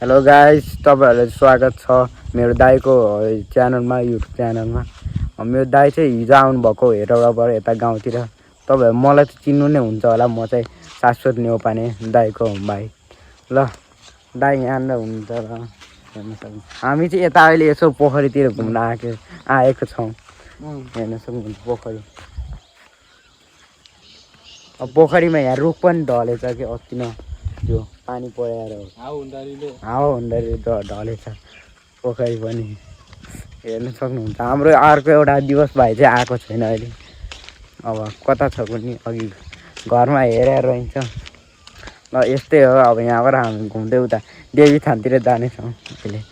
Hello guys, तपाईँहरूलाई स्वागत छ मेरो दाइको च्यानलमा, युट्युब च्यानलमा। मेरो दाइ चाहिँ हिजो आउनुभएको हेटौडाबाट यता गाउँतिर। तपाईँहरू मलाई त चिन्नु नै हुन्छ होला, म चाहिँ शाश्वत नेउपाने दाइको भाइ। ल दाइ यहाँनिर हुनुहुन्छ र हेर्न सक्नुहुन्छ। हामी चाहिँ यता अहिले यसो पोखरीतिर घुम्न आएको छौँ। हेर्न सक्नुहुन्छ पोखरी। पोखरीमा यहाँ रुख पनि ढलेछ कि अस्ति न त्यो पानी परेर हावा हुँदाखेरि ढलेछ पोखरी पनि। हेर्न सक्नुहुन्छ। हाम्रो अर्को एउटा दिवस भाइ चाहिँ आएको छैन अहिले। अब कता छ कुनै अघि घरमा हेरेर रहन्छ। ल यस्तै हो। अब यहाँबाट हामी घुम्दै उता देवी थानतिर जानेछौँ अहिले।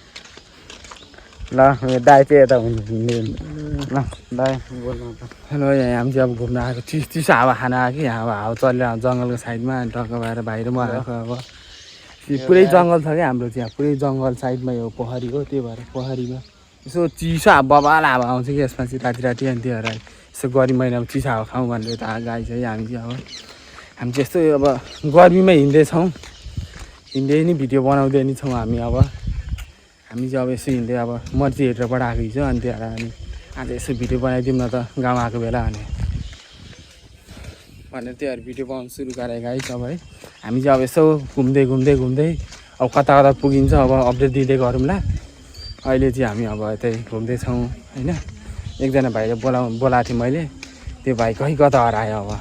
ल मेरो दाइ चाहिँ यता हुनुहुन्छ। ल दाइ बोल्नु त। हेलो, यहाँ हामी चाहिँ अब घुम्न आएको चिसो हावा खान आयो कि यहाँ हावा चलिरहेको जङ्गलको साइडमा टक्क भएर बाहिर म आएको। अब पुरै जङ्गल छ क्या हाम्रो चाहिँ, पुरै जङ्गल साइडमा यो पोखरी हो। त्यही भएर पोखरीमा यसो चिसो बबाल हावा आउँछ कि यसमा चाहिँ राति राति। अनि त्यही भएर यसो गर्मी महिनामा चिसो हावा खाउँ भनेर यता गाई चाहिँ हामी चाहिँ यस्तो अब गर्मीमा हिँड्दैछौँ। हिँड्दै नि भिडियो बनाउँदै नि छौँ हामी। अब हामी चाहिँ अब यसो हिँड्दै अब मर्ची हेरेरबाट आएको हिजो। अनि त्यही भएर हामी आज यसो भिडियो बनाइदिउँ न त गाउँ आएको बेला भनेर त्यही भएर भिडियो बनाउनु सुरु गरेको गाई अब है। हामी चाहिँ अब यसो घुम्दै अब कता कता पुगिन्छ अब अपडेट दिँदै गरौँला। अहिले चाहिँ हामी अब यतै घुम्दैछौँ होइन। एकजना भाइले बोलाएको थिएँ मैले, त्यो भाइ कहीँ कता हरायो। अब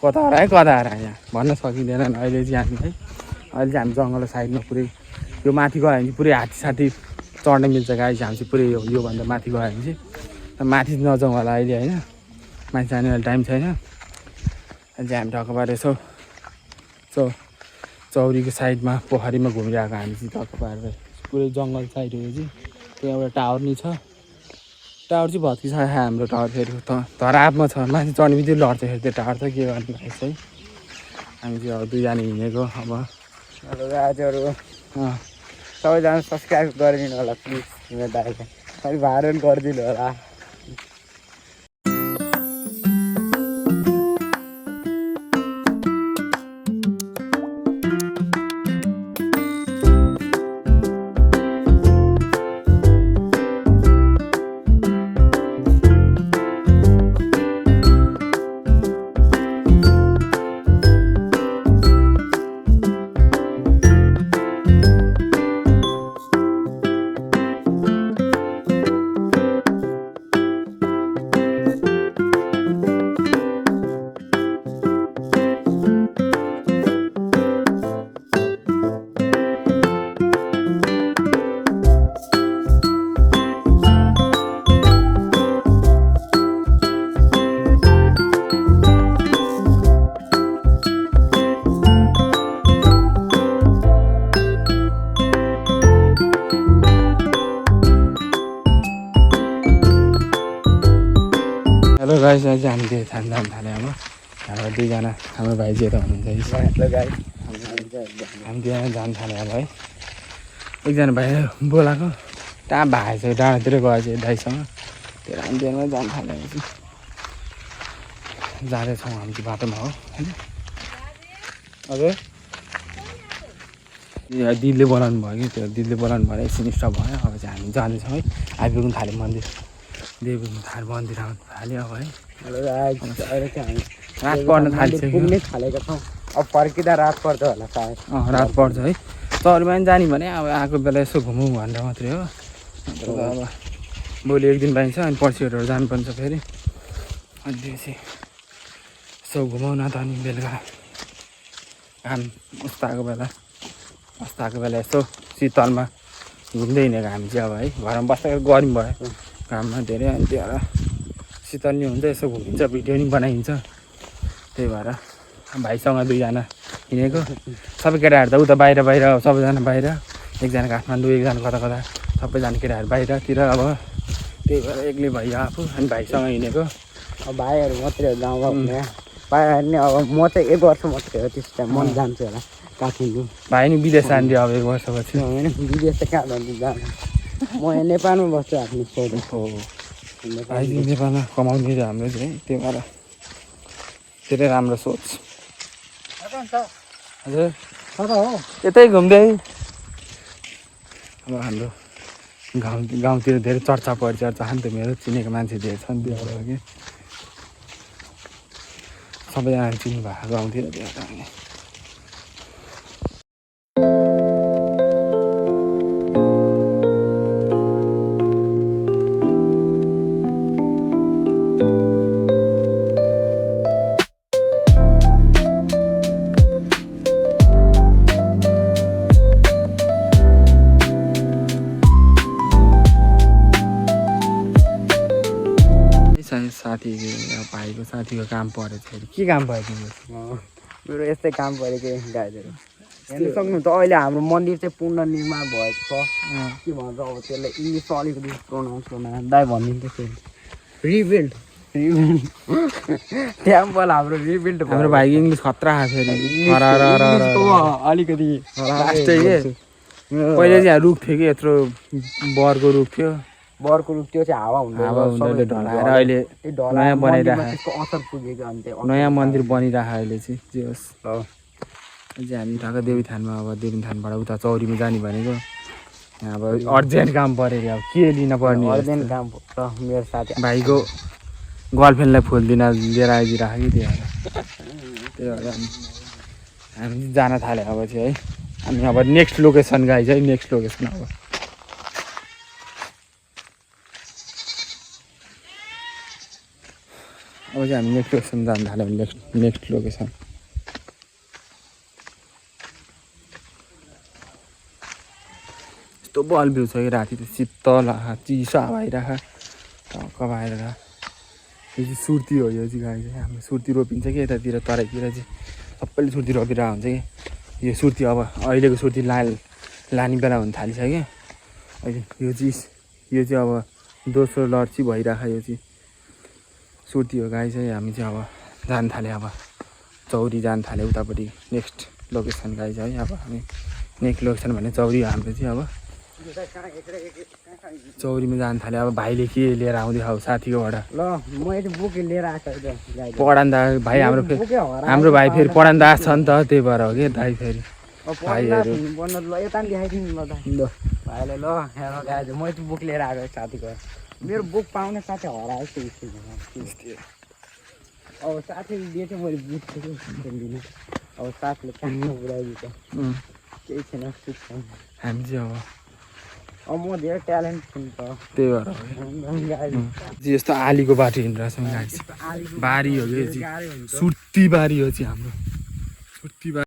कता हरायो भन्न सकिँदैन। अहिले चाहिँ हामी है, अहिले चाहिँ हामी जङ्गलको साइडमा पुरै यो माथि गयो भने चाहिँ पुरै हात्ती चढ्न मिल्छ गाई चाहिँ। हामी चाहिँ पुरै योभन्दा माथि गयो भने चाहिँ माथि नजाउँ होला अहिले होइन, माथि जाने अहिले टाइम छैन। अहिले चाहिँ हामी टक्क यसो चौरीको साइडमा पोखरीमा घुमिरहेको हामी चाहिँ टक्क पारेर। पुरै जङ्गल साइड हो चाहिँ। त्यहाँ एउटा टावर नि छ। टावर चाहिँ भत्किसक्यो हाम्रो टावर। फेरि धरापमा छ, माथि चढ्ने बित्तिकै लड्छ फेरि त्यो टावर त के गर्नु रहेछ है। हामी चाहिँ अब दुईजना हिँडेको। अब हेलो दाजुहरू, सबैजना सब्सक्राइब गरिदिनु होला प्लिज। मेरो दाइलाई अलिक भाइरल गरिदिनु होला। हेलो गाइस, अहिले चाहिँ हामी त्यो थान जान थाल्यो। अब हाम्रो दुईजना हाम्रो भाइ चाहिँ यता हुनुहुन्छ। हेलो गाइस, हामी दुईजना जान थाल्यो अब है। एकजना भाइ बोलाएको कहाँ भाइ छ, डाँडातिर गयो चाहिँ दाइसँग। त्यो हामी दुईजना जान थाल्यो चाहिँ जाँदैछौँ हामी चाहिँ बाटोमा हो होइन। हजुर दिदीले बोलाउनु भयो कि, त्यो दिदीले बोलाउनु भयो, एकछिन स्टप भयो। अब चाहिँ हामी जाँदैछौँ है। आइपुग्नु थाल्यो मन्दिर, देवी मन्दिर आउनु थाल्यो अब है। हेलो गाइस, अहिले चाहिँ हामी रात पर्न थालिसक्यो, पुग्नै थालेका छौँ। अब फर्किँदा रात पर्छ होला सायद। रात पर्छ है। चौरीमा पनि जाने भने अब आएको बेला यसो घुमौँ भनेर मात्रै हो। अब भोलि एक दिन पाइन्छ, अनि पर्सिहरू जानुपर्छ फेरि। अनि त्यो चाहिँ यसो घुमाउन त अनि बेलुका घाम अस्ताएको बेला यसो शीतलमा घुम्दै हिँडेको हामी चाहिँ अब है। घरमा बस्दा गर्मी भयो घाममा धेरै। अनि त्यो भएर शीतल नि हुन्छ, यसो घुमिन्छ, भिडियो नि बनाइन्छ। त्यही भएर भाइसँग दुईजना हिँडेको। सबै केटाहरू त उता बाहिर सबैजना बाहिर, एकजना काठमाडौँ, एकजना कता सबैजना केटाहरू बाहिरतिर। अब त्यही भएर एक्लै भइयो आफू, अनि भाइसँग हिँडेको। अब भाइहरू मात्रै हो गाउँमा हुने। भाइहरू नि अब म चाहिँ 1 वर्ष मात्रै हो, त्यस टाइम म जान्छु होला काठमाडौँ। भाइ नि विदेश जान्थ्यो अब 1 वर्षपछि होइन। विदेश त कहाँ जान्छु, जानु म यहाँ नेपालमा बस्छु आफ्नो सोधेँ हो। भाइ नेपालमा कमाउने हाम्रो चाहिँ, त्यही भएर धेरै राम्रो सोच। हजुर यतै घुम्दै अब हाम्रो गाउँतिर धेरै चर्चा परिचर्चा नि त मेरो चिनेको मान्छे धेरै छन् त्यो भएर कि सबैजना चिन्नु भएको गाउँतिर त्यो भएर साथीको भाइको साथीको काम परेको छ के काम भयो तिम्रो मेरो यस्तै काम परेको गाईहरू हेर्नु सक्नुहुन्छ अहिले हाम्रो मन्दिर चाहिँ पुनर्निर्माण भएको छ के भन्छ अब त्यसलाई इङ्ग्लिसमा अलिकति प्रोनाउन्स गर्न दाइ भनिदिन्थ्यो फेरि रिबिल्ड टेम्पल हाम्रो रिबिल्ड हाम्रो भाइको इङ्ग्लिस खतरा आएको फेरि अलिकति पहिले चाहिँ रुख थियो कि यत्रो बरको रुख थियो बरको रुख त्यो चाहिँ हावा हुँदै ढलाएर अहिले नयाँ बनाइरहेको असर पुगेको अन्त नयाँ मन्दिर बनिरहेको अहिले चाहिँ जे होस् अझै हामी ठक्क देवीथानमा अब देवीथानबाट उता चौरीमा जाने भनेको अब अर्जेन्ट काम पऱ्यो अब के लिन पर्ने अर्जेन्ट काम मेरो साथी भाइको गर्लफ्रेन्डलाई फुल दिन लिएर आइदिइरहेको कि त्यही भएर हामी जान थाल्यो अब चाहिँ है हामी अब नेक्स्ट लोकेसन गइन्छ है नेक्स्ट लोकेसन अब चाहिँ हामी नेक्स्ट लोकेसन जान थाल्यो नेक्स्ट लोकेसन यस्तो बल भ्यू छ कि राति त शीतल चिसो हावा आइरहेको टक्क भएर यो चाहिँ सुर्ती हो यो चाहिँ गाई चाहिँ हाम्रो सुर्ती रोपिन्छ कि यतातिर तराईतिर चाहिँ सबैले सुर्ती रोपिरहेको हुन्छ कि यो सुर्ती अब अहिलेको सुर्ती लाने बेला हुन थालिसक्यो अहिले यो चाहिँ अब दोस्रो लर्ची भइरहेको यो चाहिँ सुर्ती हो गाई चाहिँ हामी चाहिँ अब जान थाल्यो अब चौरी जान थाल्यो उतापट्टि नेक्स्ट लोकेसन गाई चाहिँ है अब हामी नेक्स्ट लोकेसन भने चौरी हो हाम्रो चाहिँ अब चौरीमा जान थाल्यो अब भाइले के लिएर आउँदै अब साथीकोबाट ल म यति बुक लिएर आएको पढान्दा भाइ हाम्रो भाइ फेरि पढान्दा छ नि त त्यही भएर हो कि दाइ फेरि भाइहरू यता देखाइदिनु ल भाइले ल हेर म यति बुक लिएर आएको साथीको मेरो बुक पाउने साथी हराएको अब साथीले दिएछ मैले बुक दिनु अब साथीले काममा पुऱ्याइदिन्छ केही छैन हामी चाहिँ अब म धेरै ट्यालेन्ट छु नि त त्यही भएर यस्तो आलीको बाटो हिँडिरहेको छ बारी हो कि सुर्ती बारी हो चाहिँ हाम्रो सुर्ती बारी